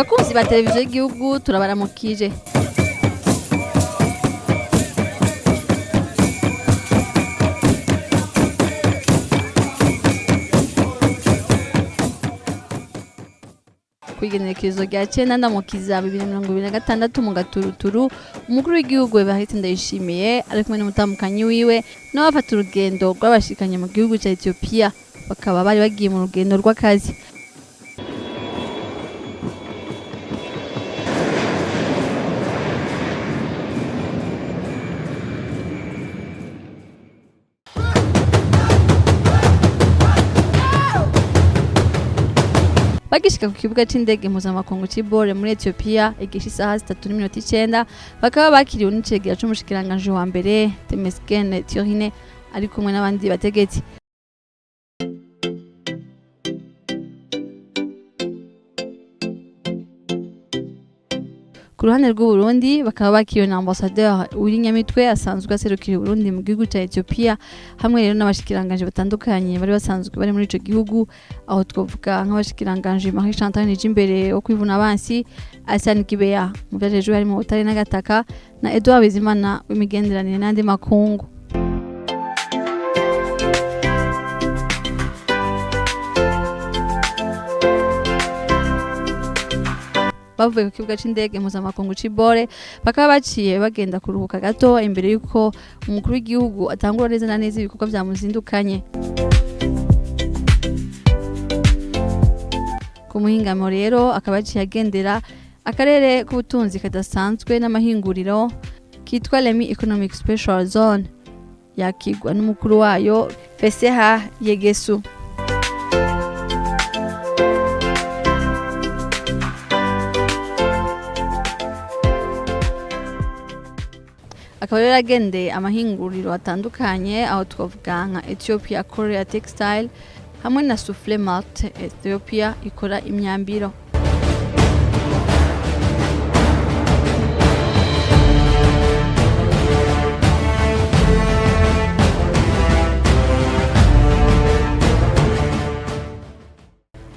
bakunzi ba televiziyo y'igihugu turabaramukije. Kwigenekerezo rya 9 ndamukiza 2026 mu gaturuturu umukuru w'igihugu Evariste Ndayishimiye ari kumwe n'umutamukanyi wiwe n'abafata urugendo rw'abashikanye mu gihugu cya Ethiopie bakaba bari bagiye mu rugendo rw'akazi. Bagishika ku kibuga c'indege mpuzamakungu c'Ibore muri Ethiopie igihe isaha 3:09 bakaba bakiriwe n'icegera c'umushikiranganje wa mbere Temesgen Tiorine ari kumwe n'abandi bategetsi. Ku ruhande rw'u Burundi bakaba bakiriwe na ambassadeur w'Inyamitwe asanzwe aserukira Burundi mu gihugu cya Ethiopie hamwe rero n'abashikiranganje batandukanye bari basanzwe bari muri ico gihugu aho twovuga nk'abashikiranganje Marie Chantal Nijimbere wo kwivuna abansi Asani Kibeya mu byajejwe hari mu butare n'agataka na Edouard Bizimana w'imigenderanire n'andi makungu. Bavuye ku kibuga c'indege mpuzamakungu c'Ibore bakaba baciye bagenda kuruhuka gato imbere yuko umukuru w'igihugu atangura neza na neza ibikorwa vyamuzindukanye. Ku muhingamo rero akaba aciye agendera akarere k'ubutunzi kadasanzwe n'amahinguriro kitwa Lemi Economic Special Zone yakigwa n'umukuru wayo Feseha Yegesu. Akaba rero agendeye amahinguriro atandukanye aho twavuga nka Ethiopia Korea Textile hamwe na Souffle Mart Ethiopia ikora imyambiro.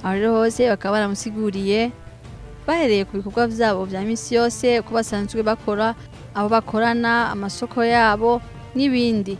Aho hose bakaba baramusiguriye bahereye ku bikorwa vyabo vya misi yose uko basanzwe bakora abo bakorana amasoko yabo n'ibindi.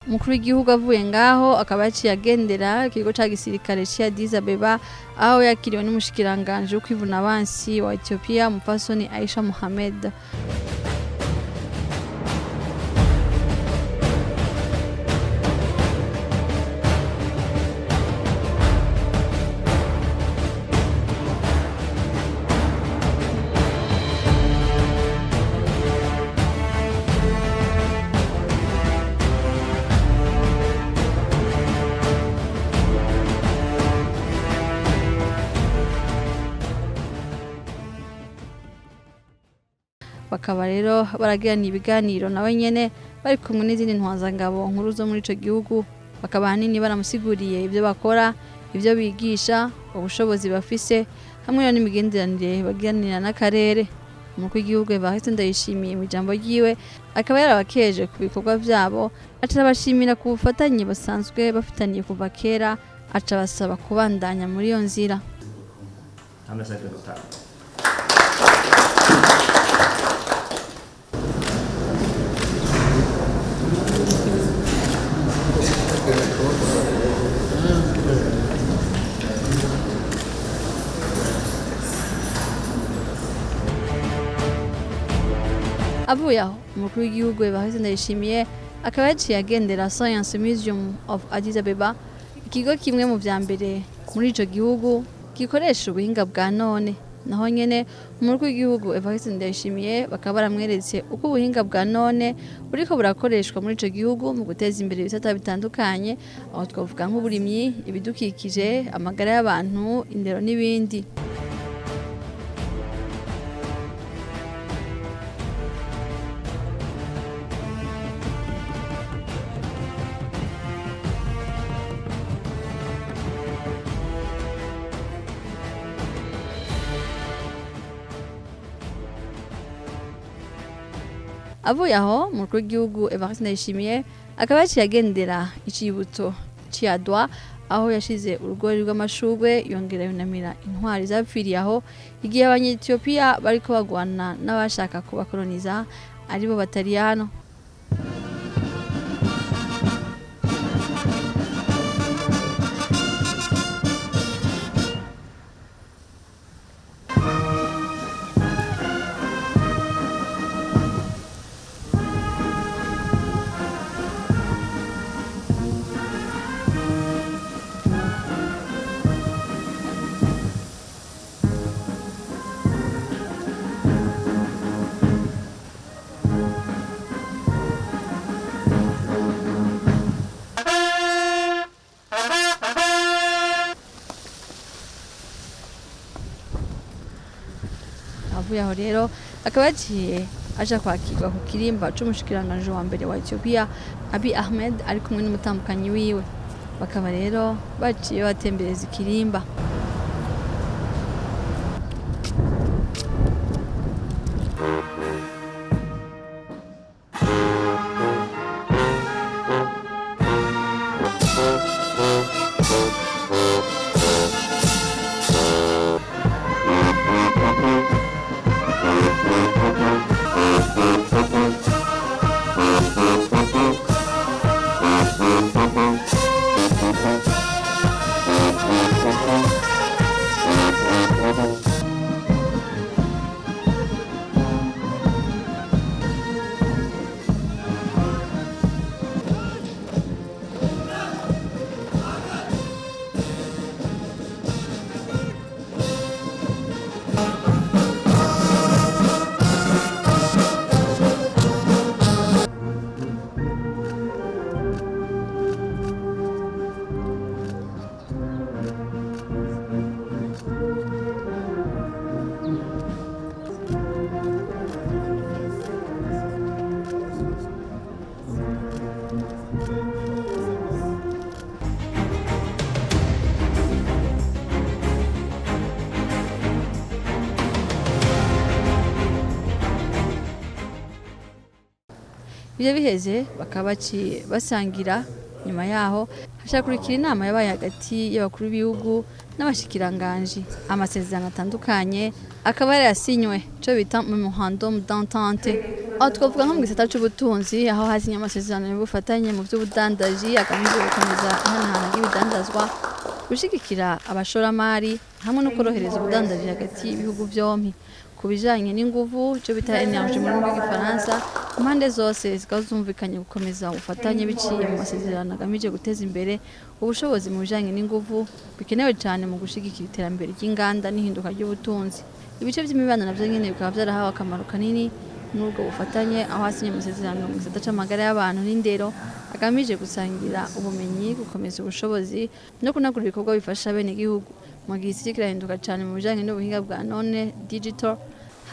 Umukuru w'igihugu avuye ngaho akaba yaciye agendera ikigo ca gisirikare ca Addis Abeba aho yakiriwe n'umushikiranganje wo kwivuna abansi wa Ethiopia Mupfasoni Aisha Mohamed. Bakaba rero baragirana ibiganiro nawe nyene bari kumwe n'izindi ntwazangabo nkuru zo muri ico gihugu bakaba hanini baramusiguriye ivyo bakora ivyo bigisha ubushobozi bafise hamwe n'imigenderanire bagiranira n'akarere. Umukuru w'igihugu Evariste Ndayishimiye mu ijambo ryiwe akaba yarabakeje ku bikorwa vyabo aca bashimira ku bufatanye basanzwe bafitaniye kuva kera aca basaba kubandanya muri iyo nzira. Avuye aho umukuru w'igihugu yagize ndayishimiye akaba yaciye agendera Science Museum of Addis Ababa, ikigo kimwe mu vya mbere muri ico gihugu gikoresha ubuhinga bwa none. Naho nyene umukuru w'igihugu yagize ndayishimiye bakaba baramweretse uko ubuhinga bwa none buriko burakoreshwa muri ico gihugu mu guteza imbere ibisata bitandukanye, aho twavuga nk'uburimyi, ibidukikije, amagara y'abantu, indero n'ibindi. Avuye aho umukuru w'igihugu Evariste Ndayishimiye akaba yaciye agendera icibutso c'Adwa, aho yashize urugori rw'amashurwe yongera yunamira intwari zapfiriye aho igihe abanya-Ethiopia bariko bagwana n'abashaka kubakoloniza aribo Bataliyano. Avuye aho rero akaba yaciye aja kwakirwa ku kirimba c'umushikiranganje wa mbere wa Ethiopia Abiy Ahmed ari kumwe n'umutambukanyi wiwe, bakaba rero baciye batembereza ikirimba. Ibyo biheze bakaba baciye basangira. Nyuma yaho hashakurikira inama yabaye hagati y'abakuru b'ibihugu n'abashikiranganje. Amasezerano atandukanye akaba yarasinywe cyo bita memorandum d'entente. Aho twavuga nko mu gisata c'ubutunzi, aho hasinye amasezerano y'ubufatanye mu by'ubudandaji agamije gukomeza ihanahana ry'ibidandazwa, gushigikira abashoramari hamwe no korohereza ubudandaji hagati y'ibihugu byompi. Ku bijanye n'inguvu cyo bita energie mu rurimi rw'igifaransa, impande zose zikazumvikanye gukomeza ubufatanye biciye mu masezerano agamije guteza imbere ubushobozi mu bijanye n'inguvu bikenewe cyane mu gushigikira iterambere ry'inganda n'ihinduka ry'ubutunzi. Ibice by'imibano navyo nyene bikaba byarahawe akamaro kanini n'ubwo bufatanye, aho hasinye amasezerano mu gisata c'amagara y'abantu n'indero agamije gusangira ubumenyi, gukomeza ubushobozi no kunagura ibikorwa bifasha bene igihugu. Mu gihe isi kirahinduka cyane mu bijanye n'ubuhinga bwa none digital,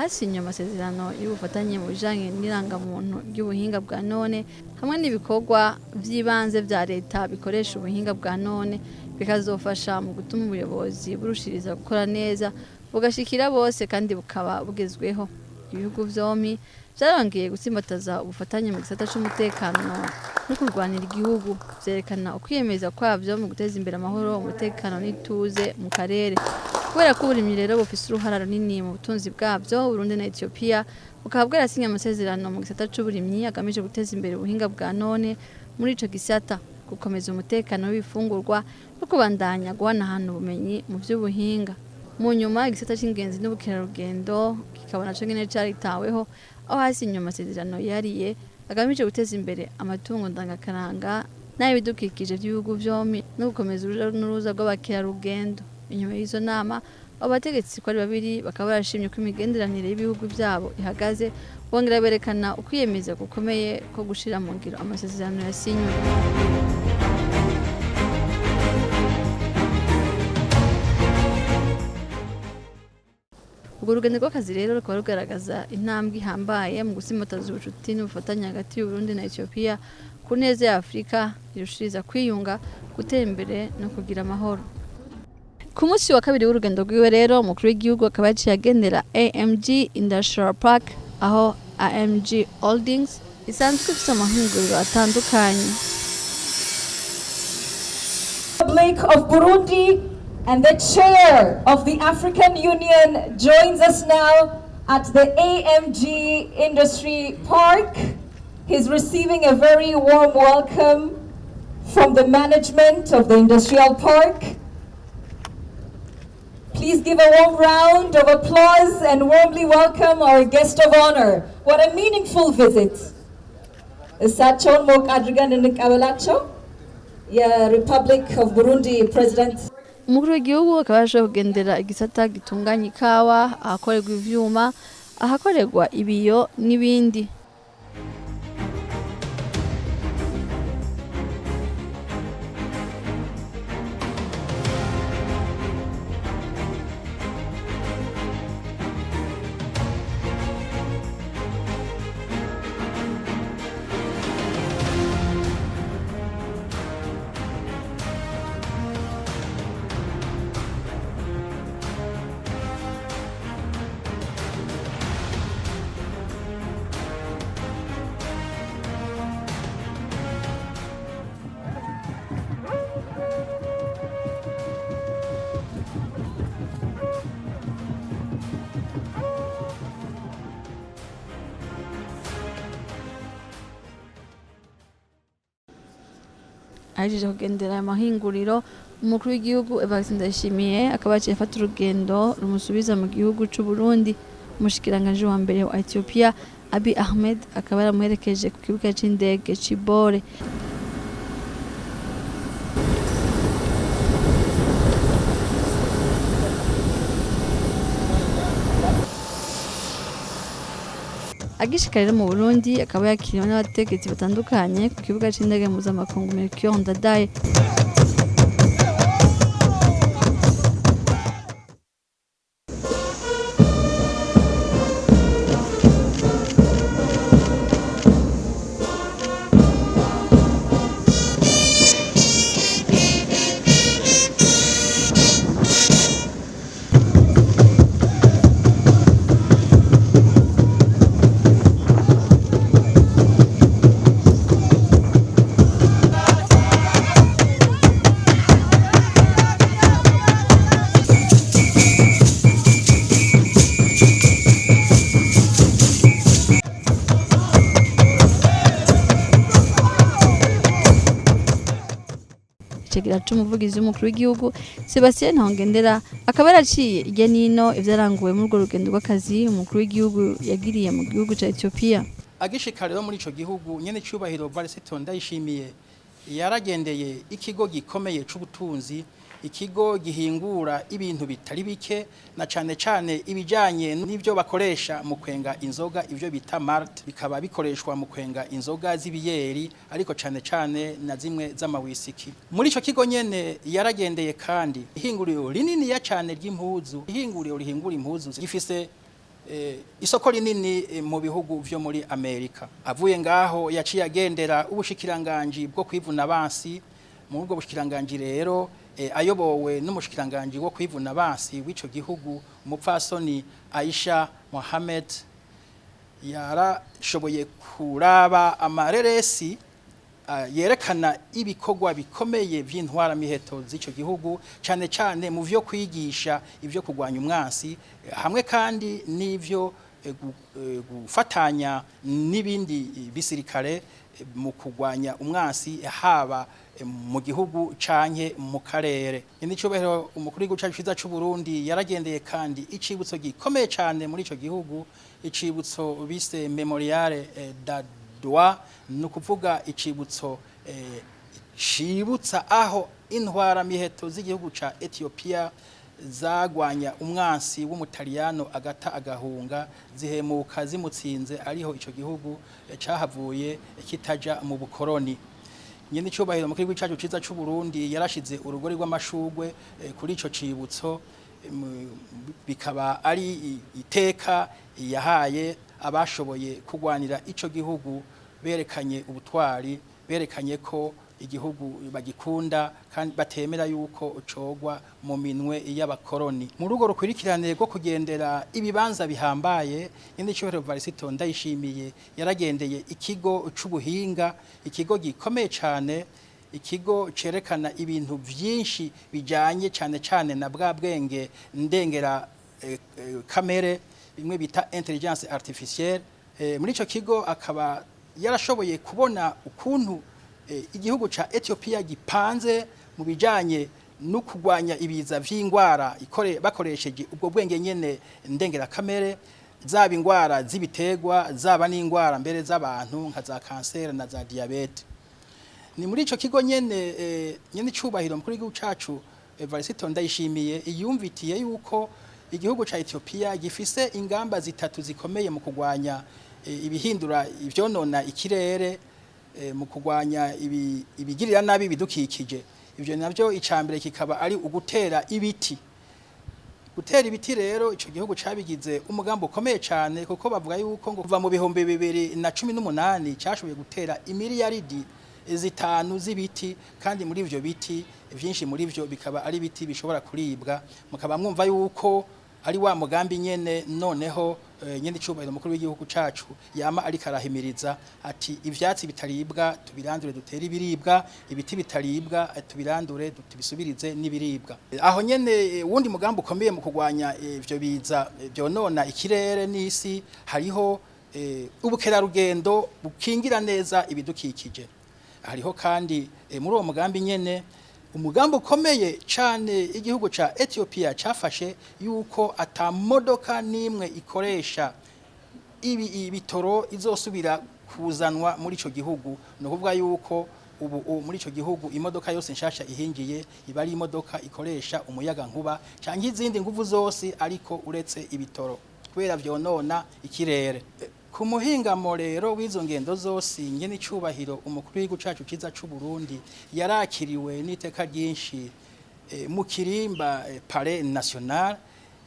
hasinye amasezerano y'ubufatanye mu bijanye n'irangamuntu ry'ubuhinga bwa none hamwe n'ibikorwa by'ibanze vya leta bikoresha ubuhinga bwa none, bikazofasha mu gutuma ubuyobozi burushiriza gukora neza bugashikira bose kandi bukaba bugezweho. Ibihugu vyompi vyarongeye gutsimbataza ubufatanye mu gisata c'umutekano no kurwanira igihugu, vyerekana ukwiyemeza kwavyo mu guteza imbere amahoro, umutekano n'ituze mu karere. Kubera ko uburimyi rero bufise uruhara runini mu butunzi bwavyo, Burundi na Ethiopia bukaba bwarasinye amasezerano mu gisata c'uburimyi agamije guteza imbere ubuhinga bwa none muri ico gisata, gukomeza umutekano w'ibifungurwa no kubandanya guhanahana ubumenyi mu vy'ubuhinga. mu nyuma igisata c'ingenzi n'ubukerarugendo kikabona co nyene caritaweho aho hasi inyuma amasezerano yariye agamije guteza imbere amatungo ndangakaranga n'ibidukikije by'ibihugu vyompi no gukomeza uruja n'uruza rw'abakerarugendo. Inyuma y'izo nama abo bategetsi ko ari babiri bakaba barashimye ko imigenderanire y'ibihugu vyabo ihagaze, bongera berekana ukwiyemeza gukomeye ko gushira mu ngiro amasezerano yasinywe. Urwo rugendo rw'akazi rero rukaba rugaragaza intambwe ihambaye mu gusimataza ubucuti n'ubufatanye hagati y'Uburundi na Ethiopia ku neza ya Afrika irushiriza kwiyunga, gutera imbere no kugira amahoro. Ku munsi wa kabiri w'urugendo rwiwe rero umukuru w'igihugu akaba yaciye agendera AMG Industrial Park aho AMG Holdings isanzwe ifite amahinguriro atandukanye. Republic of Burundi and the chair of the African Union joins us now at the AMG Industry Park. He's receiving a very warm welcome from the management of the industrial park. Please give a warm round of applause and warmly welcome our guest of honor. What a meaningful visit. Sachon Mok Adrigan Abalacho, Republic of Burundi President. Umukuru w'igihugu akaba yaje kugendera igisata gitunganya ikawa, ahakorerwa ivyuma, ahakorerwa ibiyo n'ibindi. Ahejeje kugendera amahinguriro, umukuru w'igihugu Ndayishimiye akaba yaciye afata urugendo rumusubiza mu gihugu c'u Burundi. Umushikiranganji wa mbere wa Ethiopia Abiy Ahmed akaba yaramuherekeje ku kibuga c'indege c'i Bore. Agishika rero mu Burundi akaba yakiriwe n'abategetsi batandukanye ku kibuga c'indege mpuzamakungu Ndadaye. Icegira c'umuvugizi w'umukuru w'igihugu Sebastien Ntongendera akaba yaraciye irya nino ivyaranguwe muri urwo rugendo rw'akazi umukuru w'igihugu yagiriye mu gihugu ca Ethiopia. Agishika rero muri ico gihugu nyene cyubahiro Ndayishimiye yaragendeye ikigo gikomeye c'ubutunzi, ikigo gihingura ibintu bitari bike na cane ibijanye n'ivyo bakoresha mu kwenga inzoga, ivyo bita malt, bikaba bikoreshwa mu kwenga inzoga z'ibiyeri ariko cane na zimwe z'amawisiki. Muri ico kigo nyene yaragendeye kandi ihinguriro rinini ya cane ry'impuzu, ihinguriro rihingura impuzu gifise isoko rinini mu bihugu vyo muri Amerika. Avuye ngaho yaciye agendera ubushikiranganji bwo kwivuna abansi. Mu bwo bushikiranganji rero ayobowe n'umushikiranganji wo kwivuna abansi w'ico gihugu umupfasoni Aisha Mohamed yarashoboye kuraba amareresi yerekana ibikorwa bikomeye vy'intwara miheto z'ico gihugu cane mu vyo kwigisha ivyo kugwanya umwansi hamwe kandi n'ivyo gufatanya n'ibindi bisirikare mu kugwanya umwansi haba mu gihugu canke mu karere. Nicubahiro umukuru w'igihugu cacu ciza c'u Burundi yaragendeye kandi icibutso gikomeye cane muri ico gihugu, icibutso bise memoriale d'Adwa, nukuvuga icibutso cibutsa aho intwara miheto z'igihugu ca Ethiopia zagwanya umwansi w'umutaliyano agata agahunga zihemuka zimutsinze, ariho ico gihugu cahavuye kitaja mu bukoroni. Nyene icubahiro mukuru w'igihugu cacu ciza c'u Burundi yarashize urugori rw'amashugwe kuri ico cibutso, bikaba ari iteka yahaye abashoboye kugwanira ico gihugu, berekanye ubutwari, berekanye ko igihugu bagikunda kandi batemera yuko cogwa mu minwe y'abakoroni. Mu rugo rukwirikirane rwo kugendera ibibanza bihambaye, nyene icubahiro Varisito Ndayishimiye yaragendeye ikigo c'ubuhinga, ikigo gikomeye cane, ikigo cerekana ibintu vyinshi bijanye cane cane na bwa bwenge ndengera kamere, bimwe bita intelligence artificielle. Muri ico kigo akaba yarashoboye kubona ukuntu igihugu ca Ethiopia gipanze mu bijanye no kugwanya ibiza vy'ingwara bakoresheje ubwo bwenge nyene ndengera kamere, zaba ingwara z'ibitegwa, zaba n'ingwara mbere z'abantu nka za kanseri na za diabete. Ni muri ico kigo nyene icubahiro mukuru w'igihugu cacu Varisito Ndayishimiye yumvitiye yuko igihugu ca Ethiopia gifise ingamba zitatu zikomeye mu kugwanya ibihindura ivyonona ikirere, mu kugwanya ibigirira nabi bidukikije. Ivyo navyo icambere kikaba ari ugutera ibiti. Gutera ibiti rero ico gihugu cabigize umugambo ukomeye cane, kuko bavuga yuko ngo kuva mu bihumbi 2018 cashoboye gutera imiliyaridi 5 z'ibiti, kandi muri ivyo biti vyinshi muri vyo bikaba ari biti bishobora kuribwa. Mukaba mwumva yuko ari wa mugambi nyene noneho nyene icubahiro mukuru w'igihugu cacu yama ari karahimiriza ati ivyatsi bitaribwa tubirandure dutere ibiribwa, ibiti bitaribwa tubirandure tubisubirize n'ibiribwa. Aho nyene wundi mugambi ukomeye mu kugwanya ivyo biza byonona ikirere n'isi, hariho ubukerarugendo bukingira neza ibidukikije. Hariho kandi muri uwo mugambi nyene umugambi ukomeye cyane igihugu ca Ethiopia cafashe yuko ata modoka nimwe ikoresha ibitoro izosubira kuzanwa muri ico gihugu. No kuvuga yuko ubu muri ico gihugu imodoka yose nshasha ihingiye iba ari imodoka ikoresha umuyaga nkuba canke izindi nguvu zose, ariko uretse ibitoro kubera vyonona ikirere. Ku muhingamo rero w'izo ngendo zose, nyene icubahiro umukuru w'igihugu cacu ciza c'u Burundi yarakiriwe n'iteka ryinshi mu kirimba Palais National,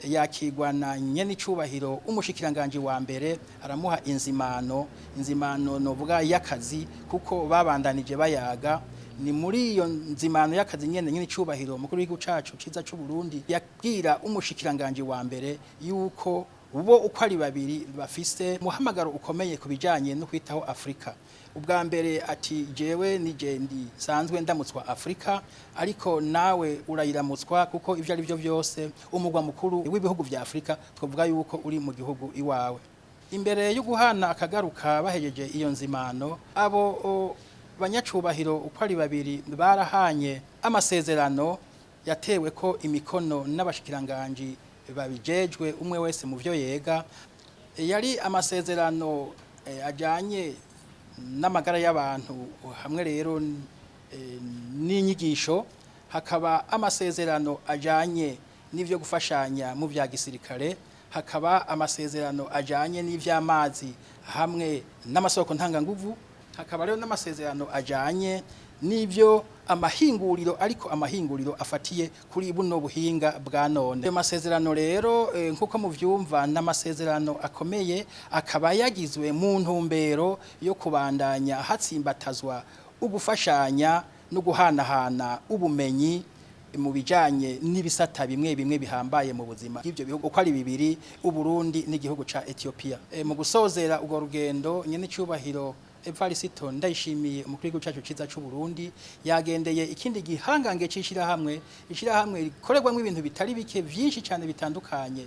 yakigwa na nyene icubahiro umushikiranganje wa mbere, aramuha inzimano novuga y'akazi, kuko babandanije bayaga. Ni muri iyo nzimano y'akazi nyene icubahiro umukuru w'igihugu cacu ciza c'u Burundi yabwira umushikiranganje wa mbere yuko ubo uko ari babiri bafise muhamagaro ukomeye kubijanye no kwitaho Afrika. Ubwa mbere ati jewe nijendi sanzwe ndamutswa Afrika, ariko nawe urayiramutswa, kuko ivyo ari byo byose umugwa mukuru w'ibihugu vya Afrika twavuga yuko uri mu gihugu iwawe. Imbere yo guhana akagaruka bahejeje iyo nzimano, abo banyacubahiro uko ari babiri barahanye amasezerano yatewe ko imikono n'abashikiranganje babijejwe umwe wese mu vyo yega. Yari amasezerano ajanye n'amagara y'abantu, hamwe rero n'inyigisho, hakaba amasezerano ajanye n'ivyo gufashanya mu vya gisirikare, hakaba amasezerano ajanye n'ivy'amazi hamwe n'amasoko ntanganguvu, hakaba rero n'amasezerano ajanye n'ivyo amahinguriro, ariko amahinguriro afatiye kuri buno buhinga bwa none. Ayo masezerano rero nkuko muvyumva n'amasezerano akomeye, akaba yagizwe mu ntumbero yo kubandanya hatsimbatazwa ugufashanya no guhanahana ubumenyi mu bijanye n'ibisata bimwe bihambaye mu buzima bw'ivyo bihugu uko ari bibiri, Uburundi n'igihugu ca Ethiopia. Mu gusozera ubwo rugendo, nyene icubahiro Varisito Ndayishimiye umukuru w'igihugu cacu ciza c'u Burundi yagendeye ikindi gihangange c'ishirahamwe rikorerwamwo ibintu bitari bike vyinshi cyane bitandukanye.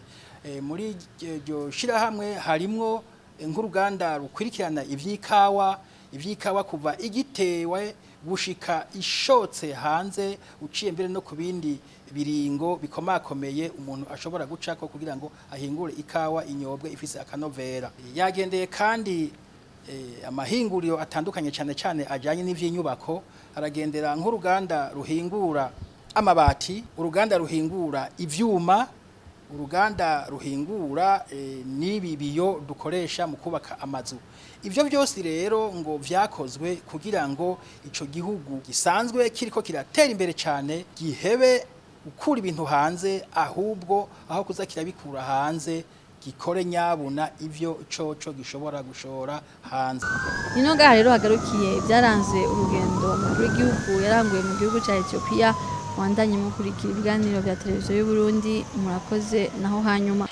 Muri iryo shirahamwe harimwo nk'uruganda rukurikirana ivy'ikawa kuva igitewe gushika ishotse hanze uciye mbere no ku bindi biringo bikomakomeye umuntu ashobora gucako kugira ngo ahingure ikawa inyobwe ifise akanovera. Yagendeye kandi amahinguriro atandukanye cyane cyane ajanye n'ivy'inyubako, aragendera nk'uruganda ruhingura amabati, uruganda ruhingura ivyuma, uruganda ruhingura n'ibi biyo dukoresha mu kubaka amazu. Ivyo byose rero ngo vyakozwe kugira ngo ico gihugu gisanzwe kiriko kiratera imbere cyane gihebe ukura ibintu hanze, ahubwo aho kuza kirabikura hanze gikore nyabuna ivyo coco gishobora gushora hanze. Nino ngaha rero hagarukiye ivyaranze urugendo umukuru w'igihugu yaranguye mu gihugu ca Ethiopia. Wandanye mukurikira ibiganiro vya televiziyo y'u Burundi. Murakoze naho hanyuma.